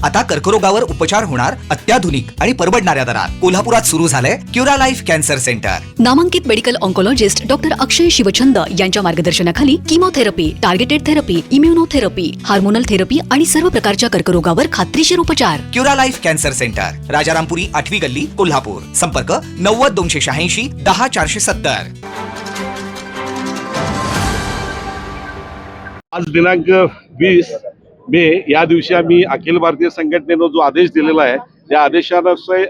आता कर्करोगावर उपचार होणार अत्याधुनिक आणि परवडणाऱ्या दरात। कोल्हापुरात सुरू झालंय क्युरा लाईफ कॅन्सर सेंटर। नामांकित medical oncologist doctor Akshay Shivchand यांच्या मार्गदर्शनाखाली chemotherapy, targeted therapy, immunotherapy, hormonal therapy आणि सर्व प्रकारच्या कर्करोगावर खात्रीशीर उपचार। Cura life cancer centre, Rajarampuri 8वी गल्ली, कोल्हापूर। संपर्क 90 286 10 470। आज दिनांक 20 मे या दिवशी आम्ही अखिल भारतीय संघटनेनं जो आदेश दिलेला आहे त्या आदेशानुसार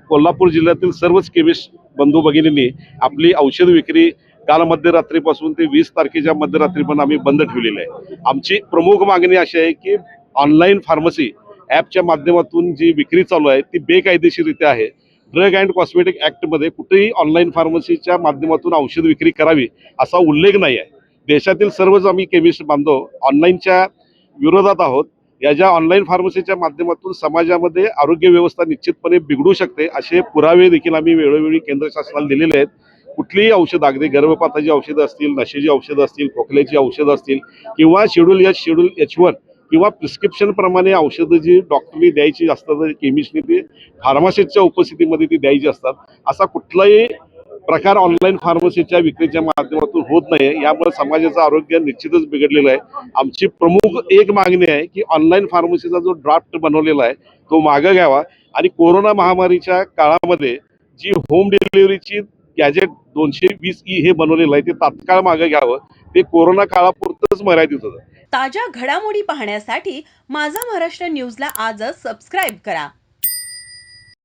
कोल्हापूर जिल्ह्यातील सर्वच केमिस्ट बंधू भगिनींनी आपली औषध विक्री काल मध्यरात्रीपासून ते 20 तारखेच्या मध्यरात्री पण आम्ही बंद ठेवलेली आहे। आमची प्रमुख मागणी अशी आहे की ऑनलाईन फार्मसी ॲपच्या माध्यमातून जी विक्री चालू आहे ती बेकायदेशीररित्या आहे। ड्रग अँड कॉस्मेटिक ॲक्टमध्ये कुठेही ऑनलाईन फार्मसीच्या माध्यमातून औषध विक्री करावी असा उल्लेख नाही आहे। देशातील सर्वच आम्ही केमिस्ट बांधव ऑनलाईनच्या विरोधात आहोत। या ज्या ऑनलाईन फार्मसीच्या माध्यमातून समाजामध्ये आरोग्य व्यवस्था निश्चितपणे बिघडू शकते असे पुरावे देखील आम्ही वेळोवेळी केंद्र शासनाला दिलेले आहेत। कुठलीही औषधं, अगदी गर्भपाताची औषधं असतील, नशेची औषधं असतील, खोकल्याची औषधं असतील किंवा शेड्यूल H, शेड्यूल H1 किंवा प्रिस्क्रिप्शन प्रमाणे औषधं जी डॉक्टरनी द्यायची असतात, केमिस्टनी ती फार्मासिस्टच्या उपस्थितीमध्ये ती द्यायची असतात, असा कुठलाही प्रकार ऑनलाईन फार्मसीच्या विक्रीच्या माध्यमातून होत नाही। यामुळे समाजाचं आरोग्य निश्चितच बिघडलेलं आहे। आमची प्रमुख एक मागणी आहे की ऑनलाईन फार्मसीचा जो ड्राफ्ट बनवलेला आहे तो मागे घ्यावा आणि कोरोना महामारीच्या काळामध्ये जी होम डिलिव्हरीची गॅजेट 220E हे बनवलेलं आहे ते तात्काळ मागे घ्यावं। ते कोरोना काळापुरतंच मर्यादित होतं। ताज्या घडामोडी पाहण्यासाठी माझा महाराष्ट्र न्यूजला आजच सबस्क्राईब करा।